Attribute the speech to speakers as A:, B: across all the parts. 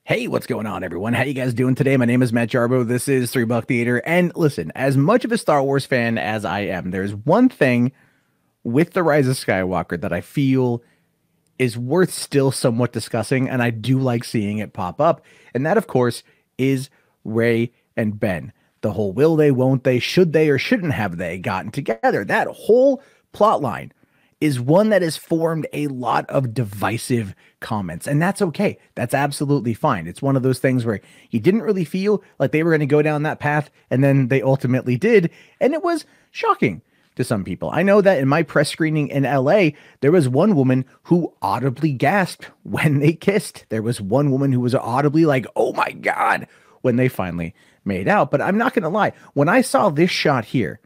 A: Hey, what's going on, everyone? How you guys doing today? My name is Matt Jarbo. This is $3 Theater. And listen, as much of a Star Wars fan as I am, there's one thing with the Rise of Skywalker that I feel is worth still somewhat discussing, and I do like seeing it pop up. And that, of course, is Rey and Ben. The whole will they, won't they, should they or shouldn't have they gotten together. That whole plot line is one that has formed a lot of divisive comments, and that's okay. That's absolutely fine. It's one of those things where you didn't really feel like they were going to go down that path, and then they ultimately did, and it was shocking to some people. I know that in my press screening in LA, there was one woman who audibly gasped when they kissed. There was one woman who was audibly like, "Oh my God," when they finally made out. But I'm not going to lie. When I saw this shot here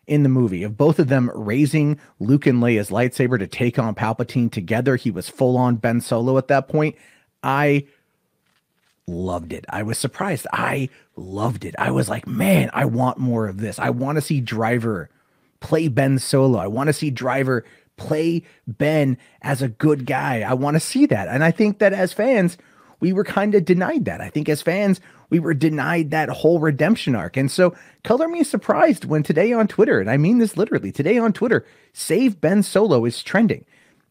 A: in the movie of both of them raising Luke and Leia's lightsaber to take on Palpatine together, he was full on Ben Solo at that point. I loved it. I was surprised. I loved it. I was like, man, I want more of this. I want to see Driver play Ben Solo. I want to see Driver play Ben as a good guy. I want to see that. And I think that as fans, we were kind of denied that. I think as fans, we were denied that whole redemption arc. And so color me surprised when today on Twitter, and I mean this literally, today on Twitter, SaveBenSolo is trending.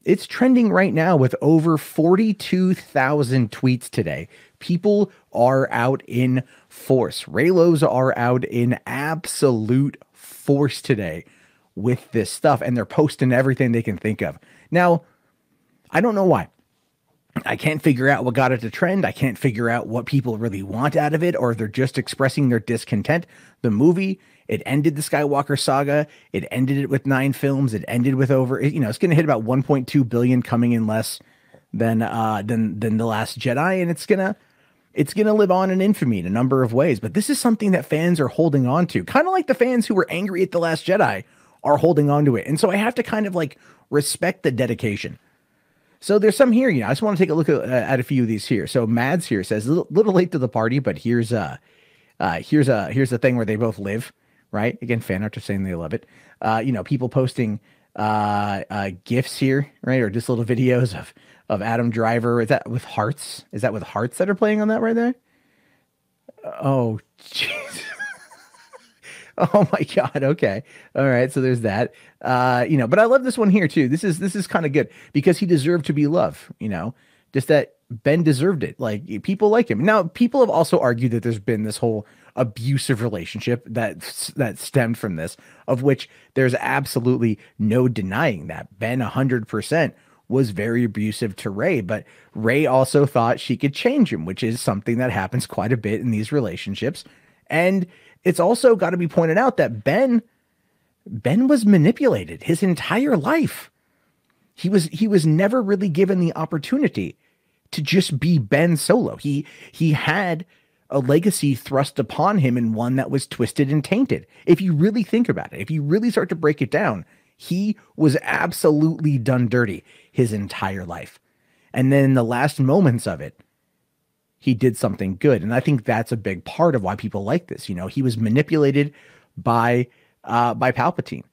A: It's trending right now with over 42,000 tweets today. People are out in force. Reylos are out in absolute force today with this stuff, and they're posting everything they can think of. Now, I don't know why. I can't figure out what got it to trend. I can't figure out what people really want out of it, or they're just expressing their discontent. The movie, it ended the Skywalker Saga. It ended it with 9 films. It ended with over, it's going to hit about 1.2 billion, coming in less than The Last Jedi, and it's gonna live on in infamy in a number of ways. But this is something that fans are holding on to, kind of like the fans who were angry at The Last Jedi are holding on to it. And so I have to kind of like respect the dedication. So there's some here, I just want to take a look at a few of these here. So Mads here says, little late to the party, but here's a thing where they both live, right? Again, fan art just saying they love it. People posting GIFs here, right? Or just little videos of Adam Driver. Is that with hearts? Is that with hearts that are playing on that right there? Oh, jeez. Oh my God. Okay. All right. So there's that, but I love this one here too. This is kind of good because he deserved to be loved, just that Ben deserved it. Like, people like him. Now, people have also argued that there's been this whole abusive relationship that stemmed from this, of which there's absolutely no denying that. Ben 100% was very abusive to Rey, but Rey also thought she could change him, which is something that happens quite a bit in these relationships. And it's also got to be pointed out that Ben was manipulated his entire life. He was never really given the opportunity to just be Ben Solo. He had a legacy thrust upon him, and one that was twisted and tainted. If you really think about it, if you really start to break it down, he was absolutely done dirty his entire life. And then in the last moments of it, he did something good. And I think that's a big part of why people like this. He was manipulated by Palpatine.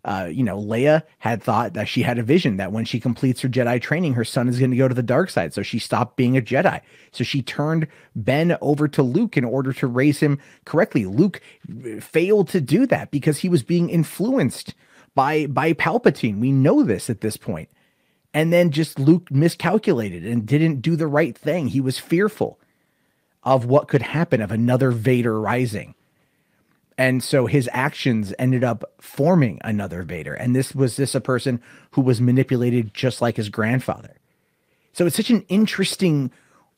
A: Leia had thought that she had a vision that when she completes her Jedi training, her son is going to go to the dark side. So she stopped being a Jedi. So she turned Ben over to Luke in order to raise him correctly. Luke failed to do that because he was being influenced by Palpatine. We know this at this point. And then just Luke miscalculated and didn't do the right thing. He was fearful of what could happen, of another Vader rising. And so his actions ended up forming another Vader. And this was a person who was manipulated just like his grandfather. So it's such an interesting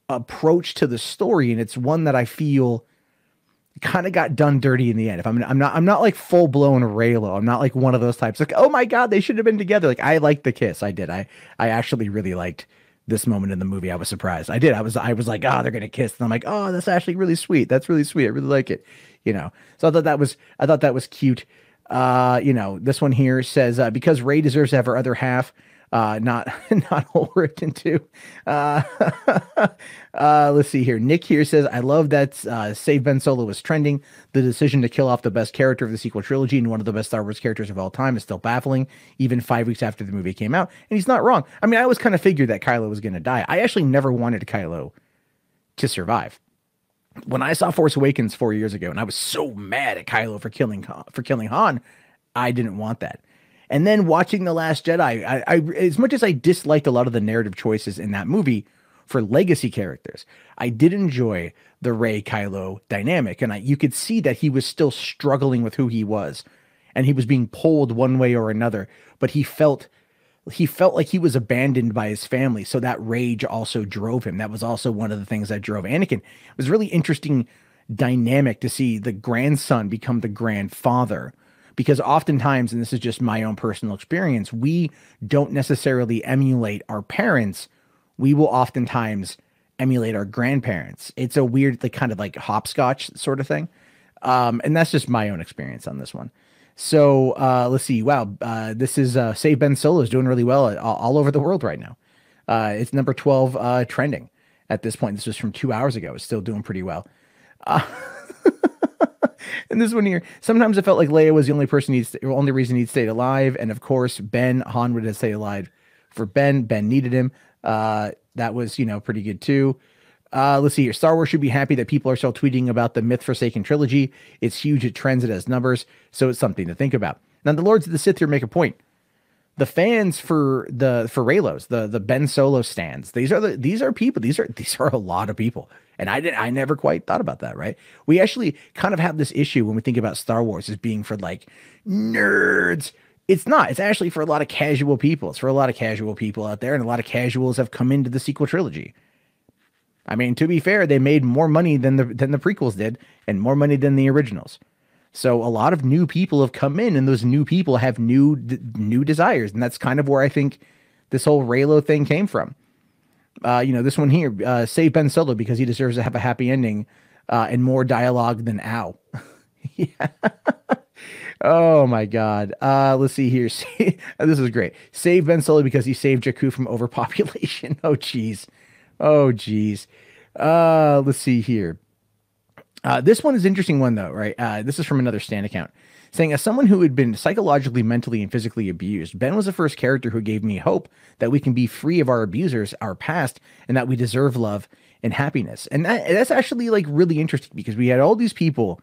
A: approach to the story. And it's one that I feel kind of got done dirty in the end. If I'm not like full blown Reylo. I'm not like one of those types like, oh my God, they should have been together. Like, I liked the kiss. I did. I actually really liked this moment in the movie. I was surprised. I did. I was like, oh, they're going to kiss. And I'm like, oh, that's actually really sweet. That's really sweet. I really like it. So I thought that was cute. This one here says, because Rey deserves to have her other half, not Ulrich too. Let's see here. Nick here says, I love that SaveBenSolo was trending. The decision to kill off the best character of the sequel trilogy and one of the best Star Wars characters of all time is still baffling, even 5 weeks after the movie came out. And he's not wrong. I mean, I always kind of figured that Kylo was going to die. I actually never wanted Kylo to survive. When I saw Force Awakens 4 years ago, and I was so mad at Kylo for killing Han, I didn't want that. And then watching The Last Jedi, I as much as I disliked a lot of the narrative choices in that movie for legacy characters, I did enjoy the Rey Kylo dynamic, and you could see that he was still struggling with who he was, and he was being pulled one way or another. But he felt like he was abandoned by his family, so that rage also drove him. That was also one of the things that drove Anakin. It was really interesting dynamic to see the grandson become the grandfather, because oftentimes, and this is just my own personal experience, we don't necessarily emulate our parents. We will oftentimes emulate our grandparents. It's a weird, like, kind of like hopscotch sort of thing. And that's just my own experience on this one. So let's see. Wow. This is SaveBenSolo is doing really well all over the world right now. It's number 12 trending at this point. This was from 2 hours ago. It's still doing pretty well. And this one here, sometimes it felt like Leia was the only reason he'd stayed alive. And of course, Han would have stayed alive for Ben. Ben needed him. That was, pretty good too. Let's see here. Star Wars should be happy that people are still tweeting about the Myth-Forsaken trilogy. It's huge. It trends. It has numbers. So it's something to think about. Now, the Lords of the Sith here make a point. The fans for Reylos, the Ben Solo stands, these are people. These are a lot of people. And I never quite thought about that, right? We actually kind of have this issue when we think about Star Wars as being for like nerds. It's not. It's actually for a lot of casual people. It's for a lot of casual people out there, and a lot of casuals have come into the sequel trilogy. I mean, to be fair, they made more money than the prequels did, and more money than the originals. So a lot of new people have come in, and those new people have new desires, and that's kind of where I think this whole Reylo thing came from. This one here, SaveBenSolo because he deserves to have a happy ending, and more dialogue than ow. Yeah. Oh my God. Let's see here. This is great. SaveBenSolo because he saved Jakku from overpopulation. Oh geez. Let's see here. This one is an interesting one though, right? This is from another Stan account saying, as someone who had been psychologically, mentally, and physically abused, Ben was the first character who gave me hope that we can be free of our abusers, our past, and that we deserve love and happiness. And that's actually like really interesting, because we had all these people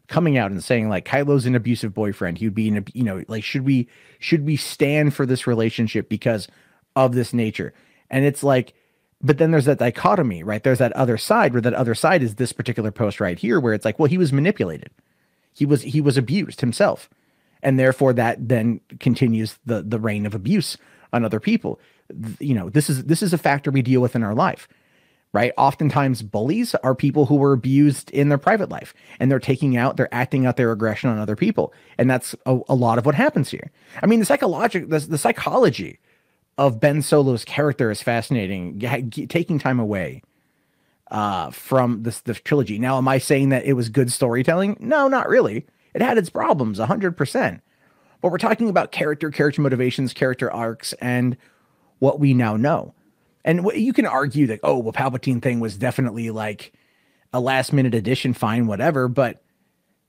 A: coming out and saying like Kylo's an abusive boyfriend. He'd be like, should we stand for this relationship because of this nature? And it's like, but then there's that dichotomy, right? There's that other side, where that other side is this particular post right here, where it's like, well, he was manipulated. He was abused himself. And therefore that then continues the reign of abuse on other people. This is a factor we deal with in our life, right? Oftentimes bullies are people who were abused in their private life, and they're acting out their aggression on other people. And that's a lot of what happens here. I mean, the psychology of Ben Solo's character is fascinating, taking time away from the trilogy. Now, am I saying that it was good storytelling? No, not really. It had its problems, 100%. But we're talking about character motivations, character arcs, and what we now know. And you can argue that, oh, well, Palpatine thing was definitely like a last-minute addition, fine, whatever, but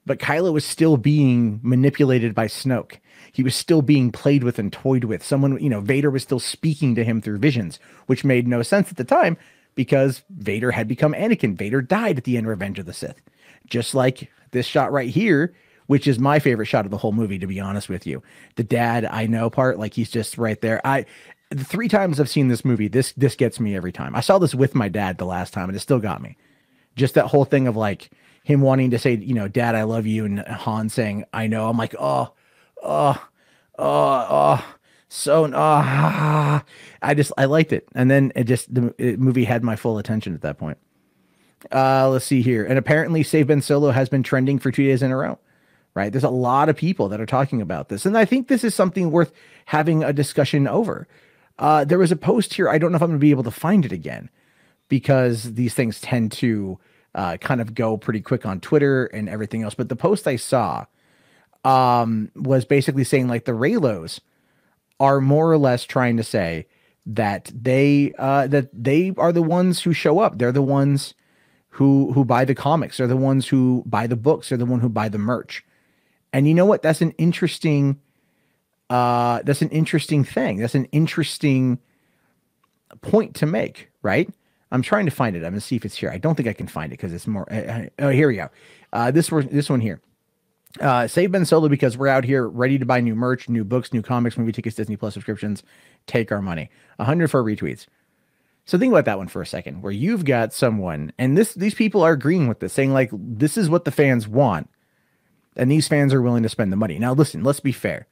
A: Kylo was still being manipulated by Snoke. He was still being played with and toyed with. Vader was still speaking to him through visions, which made no sense at the time, because Vader had become Anakin. Vader died at the end of Revenge of the Sith. Just like this shot right here, which is my favorite shot of the whole movie, to be honest with you. The dad I know part, like he's just right there. The 3 times I've seen this movie, this gets me every time. I saw this with my dad the last time, and it still got me. Just that whole thing of like him wanting to say, Dad, I love you, and Han saying, I know. I'm like, I liked it. And then the movie had my full attention at that point. Let's see here. And apparently SaveBenSolo has been trending for 2 days in a row, right? There's a lot of people that are talking about this. And I think this is something worth having a discussion over. There was a post here. I don't know if I'm going to be able to find it again, because these things tend to kind of go pretty quick on Twitter and everything else. But the post I saw was basically saying like the Reylos are more or less trying to say that they are the ones who show up. They're the ones who buy the comics. They're the ones who buy the books. They're the one who buy the merch. And you know what? That's an interesting thing. That's an interesting point to make, right? I'm trying to find it. I'm going to see if it's here. I don't think I can find it because it's more. Oh, here we go. This one here. SaveBenSolo, because we're out here ready to buy new merch, new books, new comics, movie tickets, Disney Plus subscriptions. Take our money. 104 retweets. So think about that one for a second, where you've got someone, and these people are agreeing with this, saying like, this is what the fans want, and these fans are willing to spend the money. Now, listen, let's be fair.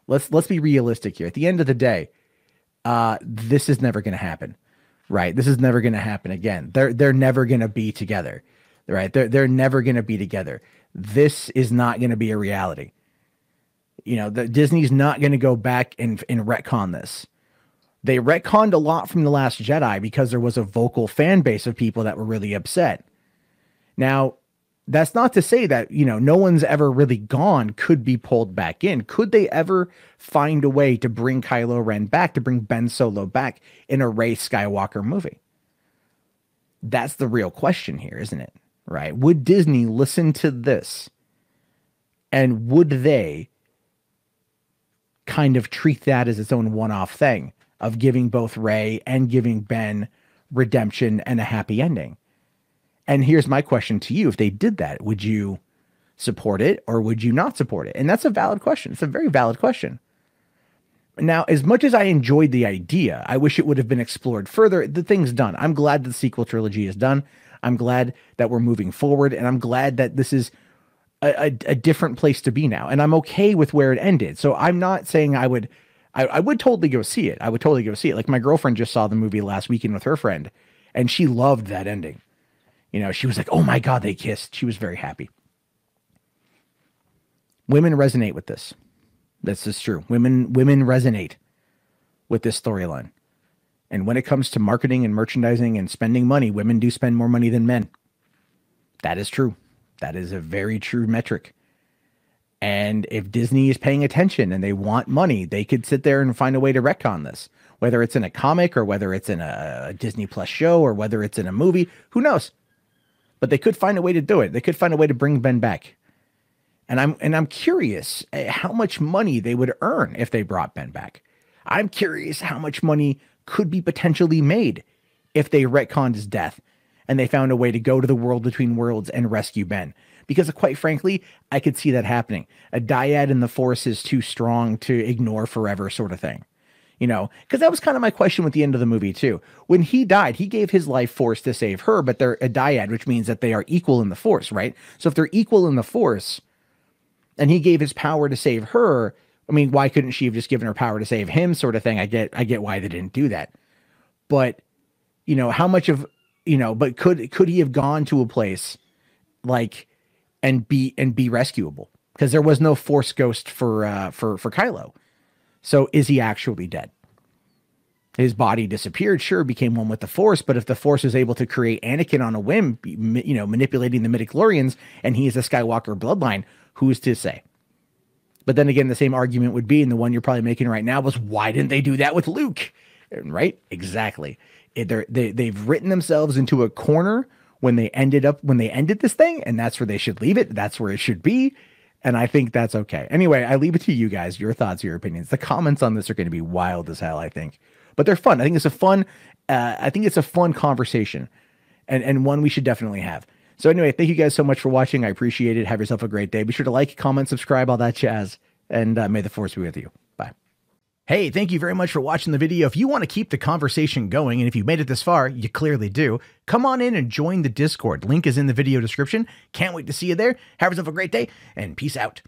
A: Let's be realistic here. At the end of the day, this is never going to happen, right? This is never going to happen again. They're never going to be together, right? They're never going to be together. This is not going to be a reality. You know, Disney's not going to go back and retcon this. They retconned a lot from The Last Jedi because there was a vocal fan base of people that were really upset. Now, that's not to say that, you know, no one's ever really gone, could be pulled back in. Could they ever find a way to bring Kylo Ren back, to bring Ben Solo back in a Rey Skywalker movie? That's the real question here, isn't it? Right? Would Disney listen to this? And would they kind of treat that as its own one-off thing of giving both Rey and giving Ben redemption and a happy ending? And here's my question to you. If they did that, would you support it or would you not support it? And that's a valid question. It's a very valid question. Now, as much as I enjoyed the idea, I wish it would have been explored further. The thing's done. I'm glad the sequel trilogy is done. I'm glad that we're moving forward, and I'm glad that this is a different place to be now. And I'm okay with where it ended. So I'm not saying I would totally go see it. I would totally go see it. Like my girlfriend just saw the movie last weekend with her friend, and she loved that ending. You know, she was like, oh my God, they kissed. She was very happy. Women resonate with this. This is true. Women resonate with this storyline. And when it comes to marketing and merchandising and spending money, women do spend more money than men. That is true. That is a very true metric. And if Disney is paying attention and they want money, they could sit there and find a way to retcon this. Whether it's in a comic or whether it's in a Disney Plus show or whether it's in a movie, who knows? But they could find a way to do it. They could find a way to bring Ben back. And I'm curious how much money they would earn if they brought Ben back. I'm curious how much money could be potentially made if they retconned his death and they found a way to go to the world between worlds and rescue Ben. Because quite frankly, I could see that happening. A dyad in the Force is too strong to ignore forever sort of thing. You know, because that was kind of my question with the end of the movie too. When he died, he gave his life force to save her, but they're a dyad, which means that they are equal in the Force, right? So if they're equal in the Force and he gave his power to save her, I mean, why couldn't she have just given her power to save him sort of thing? I get why they didn't do that. But, you know, how much of, you know, but could he have gone to a place like and be rescuable? Because there was no Force ghost for Kylo. So is he actually dead? His body disappeared, sure, became one with the Force, but if the Force is able to create Anakin on a whim, you know, manipulating the midichlorians, and he is a Skywalker bloodline, who's to say? But then again, the same argument would be, and the one you're probably making right now, was why didn't they do that with Luke? Right? Exactly. They've written themselves into a corner when they ended this thing, and that's where they should leave it. That's where it should be. And I think that's okay. Anyway, I leave it to you guys, your thoughts, your opinions. The comments on this are going to be wild as hell, I think. But they're fun. I think it's a fun conversation and one we should definitely have. So anyway, thank you guys so much for watching. I appreciate it. Have yourself a great day. Be sure to like, comment, subscribe, all that jazz. And may the Force be with you. Bye. Hey, thank you very much for watching the video. If you want to keep the conversation going, and if you made it this far, you clearly do, come on in and join the Discord. Link is in the video description. Can't wait to see you there. Have yourself a great day, and peace out.